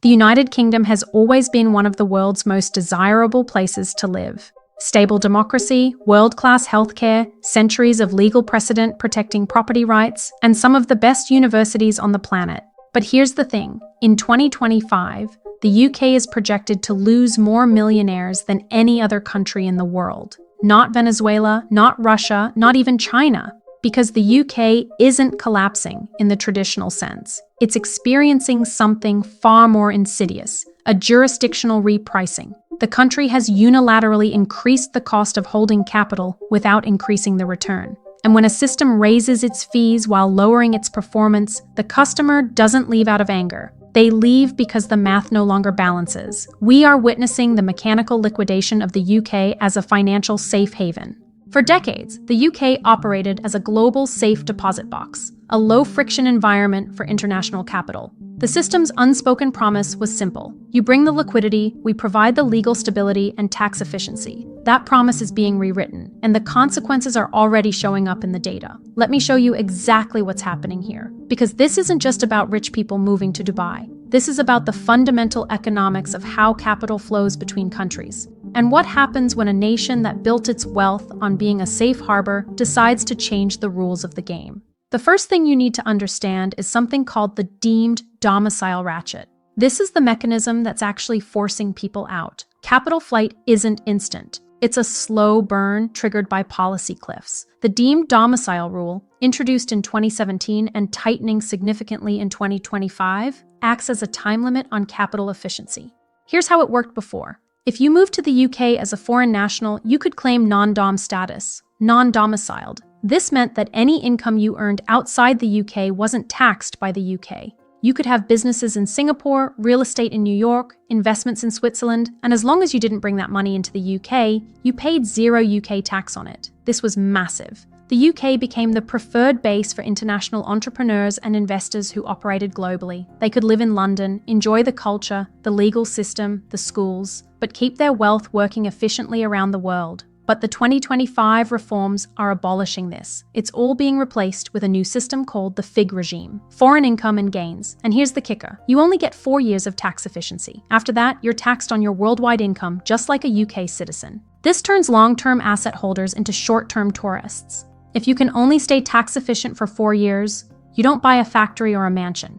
The United Kingdom has always been one of the world's most desirable places to live. Stable democracy, world-class healthcare, centuries of legal precedent protecting property rights, and some of the best universities on the planet. But here's the thing, in 2025, the UK is projected to lose more millionaires than any other country in the world. Not Venezuela, not Russia, not even China. Because the UK isn't collapsing in the traditional sense. It's experiencing something far more insidious, a jurisdictional repricing. The country has unilaterally increased the cost of holding capital without increasing the return. And when a system raises its fees while lowering its performance, the customer doesn't leave out of anger. They leave because the math no longer balances. We are witnessing the mechanical liquidation of the UK as a financial safe haven. For decades, the UK operated as a global safe deposit box, a low-friction environment for international capital. The system's unspoken promise was simple. You bring the liquidity, we provide the legal stability and tax efficiency. That promise is being rewritten, and the consequences are already showing up in the data. Let me show you exactly what's happening here. Because this isn't just about rich people moving to Dubai. This is about the fundamental economics of how capital flows between countries. And what happens when a nation that built its wealth on being a safe harbor decides to change the rules of the game? The first thing you need to understand is something called the deemed domicile ratchet. This is the mechanism that's actually forcing people out. Capital flight isn't instant. It's a slow burn triggered by policy cliffs. The deemed domicile rule, introduced in 2017 and tightening significantly in 2025, acts as a time limit on capital efficiency. Here's how it worked before. If you moved to the UK as a foreign national, you could claim non-dom status, non-domiciled. This meant that any income you earned outside the UK wasn't taxed by the UK. You could have businesses in Singapore, real estate in New York, investments in Switzerland, and as long as you didn't bring that money into the UK, you paid zero UK tax on it. This was massive. The UK became the preferred base for international entrepreneurs and investors who operated globally. They could live in London, enjoy the culture, the legal system, the schools, but keep their wealth working efficiently around the world. But the 2025 reforms are abolishing this. It's all being replaced with a new system called the FIG regime, foreign income and gains. And here's the kicker. You only get 4 years of tax efficiency. After that, you're taxed on your worldwide income, just like a UK citizen. This turns long-term asset holders into short-term tourists. If you can only stay tax efficient for 4 years, you don't buy a factory or a mansion.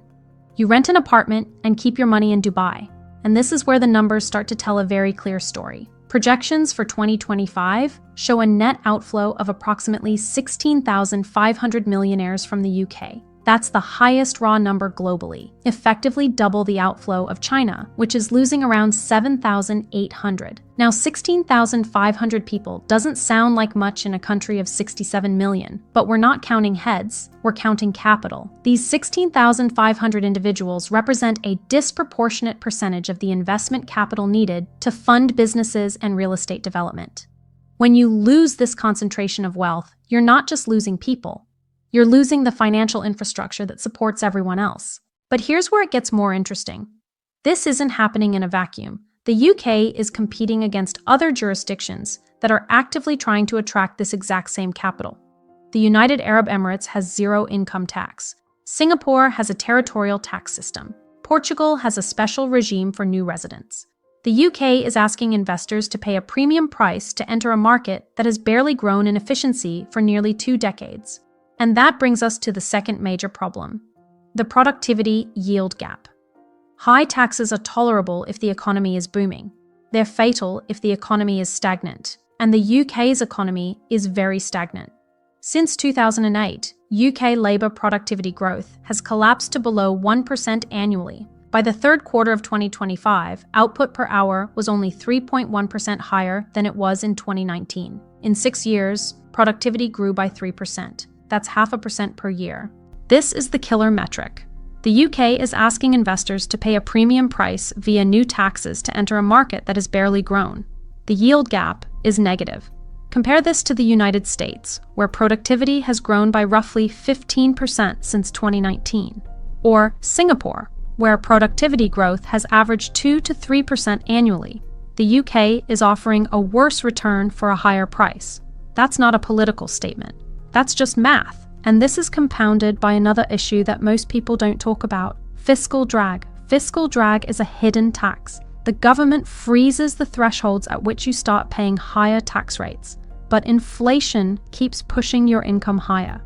You rent an apartment and keep your money in Dubai. And this is where the numbers start to tell a very clear story. Projections for 2025 show a net outflow of approximately 16,500 millionaires from the UK. That's the highest raw number globally, effectively double the outflow of China, which is losing around 7,800. Now, 16,500 people doesn't sound like much in a country of 67 million, but we're not counting heads, we're counting capital. These 16,500 individuals represent a disproportionate percentage of the investment capital needed to fund businesses and real estate development. When you lose this concentration of wealth, you're not just losing people. You're losing the financial infrastructure that supports everyone else. But here's where it gets more interesting. This isn't happening in a vacuum. The UK is competing against other jurisdictions that are actively trying to attract this exact same capital. The United Arab Emirates has zero income tax. Singapore has a territorial tax system. Portugal has a special regime for new residents. The UK is asking investors to pay a premium price to enter a market that has barely grown in efficiency for nearly 2 decades. And that brings us to the second major problem, the productivity yield gap. High taxes are tolerable if the economy is booming. They're fatal if the economy is stagnant. And the UK's economy is very stagnant. Since 2008, UK labour productivity growth has collapsed to below 1% annually. By the third quarter of 2025, output per hour was only 3.1% higher than it was in 2019. In 6 years, productivity grew by 3%. That's 0.5% per year. This is the killer metric. The UK is asking investors to pay a premium price via new taxes to enter a market that has barely grown. The yield gap is negative. Compare this to the United States, where productivity has grown by roughly 15% since 2019. Or Singapore, where productivity growth has averaged 2 to 3% annually. The UK is offering a worse return for a higher price. That's not a political statement. That's just math. And this is compounded by another issue that most people don't talk about, fiscal drag. fiscal drag is a hidden tax. The government freezes the thresholds at which you start paying higher tax rates, but inflation keeps pushing your income higher.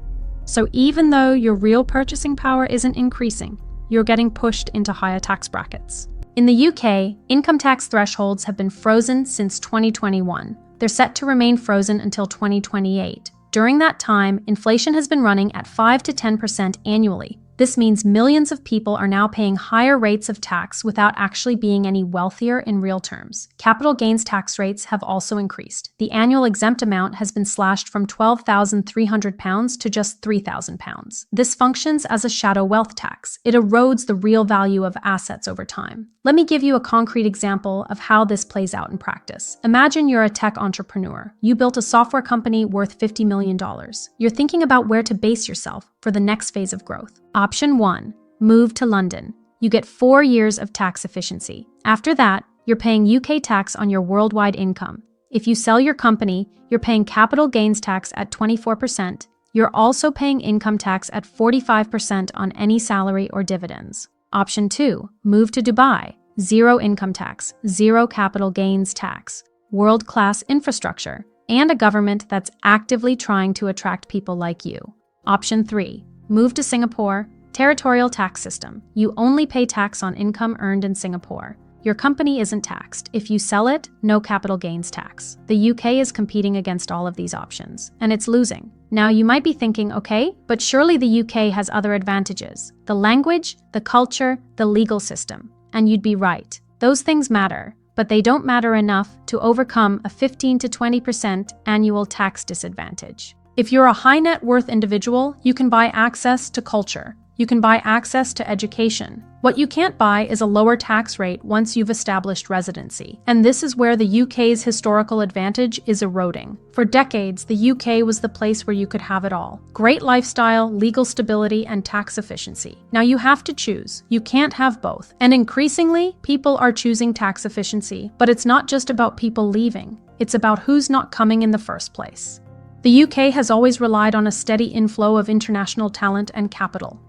So even though your real purchasing power isn't increasing, you're getting pushed into higher tax brackets. In the UK, income tax thresholds have been frozen since 2021. They're set to remain frozen until 2028. During that time, inflation has been running at 5 to 10% annually. This means millions of people are now paying higher rates of tax without actually being any wealthier in real terms. Capital gains tax rates have also increased. The annual exempt amount has been slashed from £12,300 to just £3,000. This functions as a shadow wealth tax. It erodes the real value of assets over time. Let me give you a concrete example of how this plays out in practice. Imagine you're a tech entrepreneur. You built a software company worth $50 million. You're thinking about where to base yourself for the next phase of growth. Option 1. Move to London. You get 4 years of tax efficiency. After that, you're paying UK tax on your worldwide income. If you sell your company, you're paying capital gains tax at 24%. You're also paying income tax at 45% on any salary or dividends. Option 2. Move to Dubai. 0 income tax, 0 capital gains tax, world-class infrastructure, and a government that's actively trying to attract people like you. Option 3. Move to Singapore. Territorial tax system. You only pay tax on income earned in Singapore. Your company isn't taxed. If you sell it, no capital gains tax. The UK is competing against all of these options, and it's losing. Now you might be thinking, okay, but surely the UK has other advantages. The language, the culture, the legal system. And you'd be right. Those things matter, but they don't matter enough to overcome a 15 to 20% annual tax disadvantage. If you're a high net worth individual, you can buy access to culture. You can buy access to education. What you can't buy is a lower tax rate once you've established residency. And this is where the UK's historical advantage is eroding. For decades, the UK was the place where you could have it all. Great lifestyle, legal stability, and tax efficiency. Now you have to choose. You can't have both. And increasingly, people are choosing tax efficiency. But it's not just about people leaving. It's about who's not coming in the first place. The UK has always relied on a steady inflow of international talent and capital.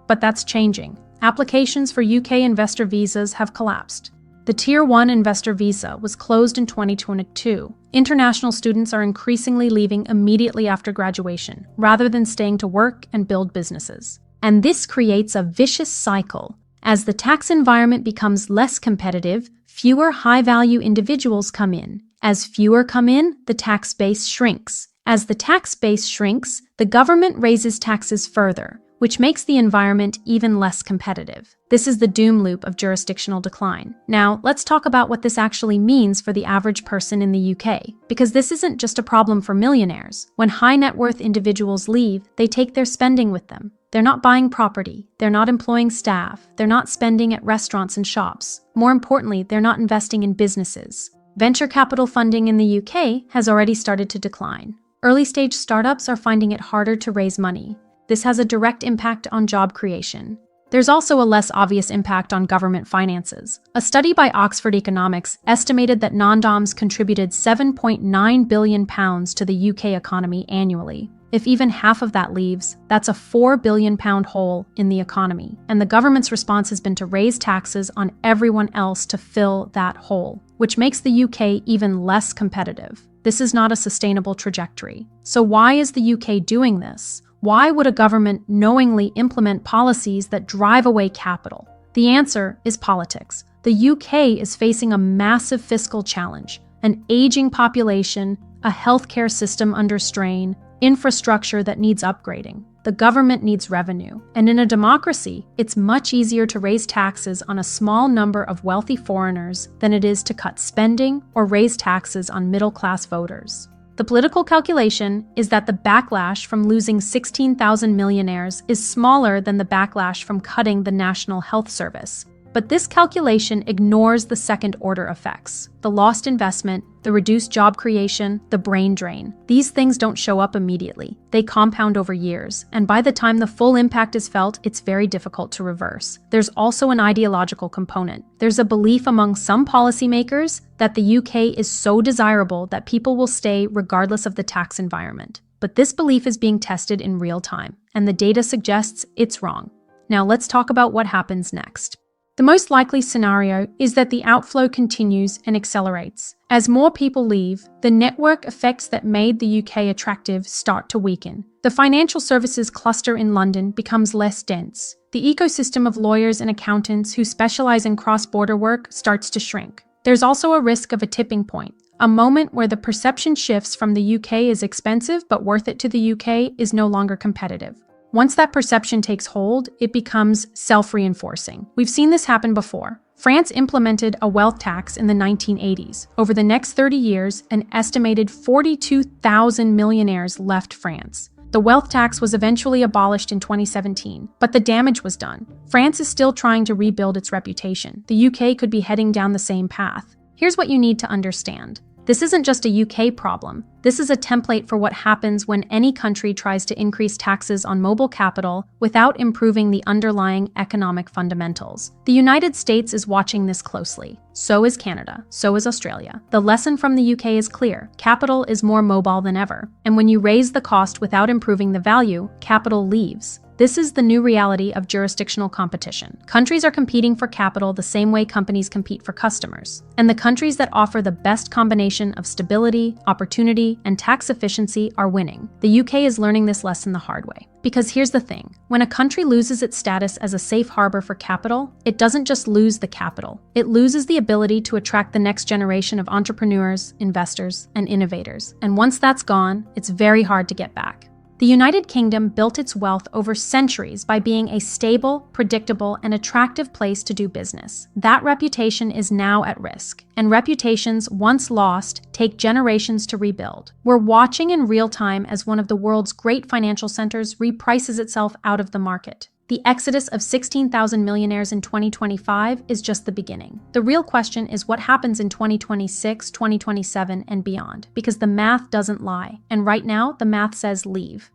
But that's changing. Applications for UK investor visas have collapsed. The Tier 1 investor visa was closed in 2022. International students are increasingly leaving immediately after graduation, rather than staying to work and build businesses. And this creates a vicious cycle. As the tax environment becomes less competitive, fewer high-value individuals come in. As fewer come in, the tax base shrinks. As the tax base shrinks, the government raises taxes further, which makes the environment even less competitive. This is the doom loop of jurisdictional decline. Now, let's talk about what this actually means for the average person in the UK, because this isn't just a problem for millionaires. When high net worth individuals leave, they take their spending with them. They're not buying property, they're not employing staff, they're not spending at restaurants and shops. More importantly, they're not investing in businesses. Venture capital funding in the UK has already started to decline. Early-stage startups are finding it harder to raise money. This has a direct impact on job creation. There's also a less obvious impact on government finances. A study by Oxford Economics estimated that non-doms contributed £7.9 billion to the UK economy annually. If even half of that leaves, that's a £4 billion hole in the economy. And the government's response has been to raise taxes on everyone else to fill that hole, which makes the UK even less competitive. This is not a sustainable trajectory. So why is the UK doing this? Why would a government knowingly implement policies that drive away capital? The answer is politics. The UK is facing a massive fiscal challenge, an aging population, a healthcare system under strain, infrastructure that needs upgrading. The government needs revenue. And in a democracy, it's much easier to raise taxes on a small number of wealthy foreigners than it is to cut spending or raise taxes on middle-class voters. The political calculation is that the backlash from losing 16,000 millionaires is smaller than the backlash from cutting the National Health Service. But this calculation ignores the second-order effects: the lost investment, the reduced job creation, the brain drain. These things don't show up immediately. They compound over years, and by the time the full impact is felt, it's very difficult to reverse. There's also an ideological component. There's a belief among some policymakers that the UK is so desirable that people will stay regardless of the tax environment. But this belief is being tested in real time, and the data suggests it's wrong. Now let's talk about what happens next. The most likely scenario is that the outflow continues and accelerates. As more people leave, the network effects that made the UK attractive start to weaken. The financial services cluster in London becomes less dense. The ecosystem of lawyers and accountants who specialize in cross-border work starts to shrink. There's also a risk of a tipping point, a moment where the perception shifts from the UK is expensive but worth it to the UK is no longer competitive. Once that perception takes hold, it becomes self-reinforcing. We've seen this happen before. France implemented a wealth tax in the 1980s. Over the next 30 years, an estimated 42,000 millionaires left France. The wealth tax was eventually abolished in 2017, but the damage was done. France is still trying to rebuild its reputation. The UK could be heading down the same path. Here's what you need to understand. This isn't just a UK problem. This is a template for what happens when any country tries to increase taxes on mobile capital without improving the underlying economic fundamentals. The United States is watching this closely. So is Canada. So is Australia. The lesson from the UK is clear. Capital is more mobile than ever. And when you raise the cost without improving the value, capital leaves. This is the new reality of jurisdictional competition. Countries are competing for capital the same way companies compete for customers. And the countries that offer the best combination of stability, opportunity, and tax efficiency are winning. The UK is learning this lesson the hard way. Because here's the thing, when a country loses its status as a safe harbor for capital, it doesn't just lose the capital. It loses the ability to attract the next generation of entrepreneurs, investors, and innovators. And once that's gone, it's very hard to get back. The United Kingdom built its wealth over centuries by being a stable, predictable, and attractive place to do business. That reputation is now at risk, and reputations, once lost, take generations to rebuild. We're watching in real time as one of the world's great financial centers reprices itself out of the market. The exodus of 16,000 millionaires in 2025 is just the beginning. The real question is what happens in 2026, 2027, and beyond, because the math doesn't lie. And right now, the math says leave.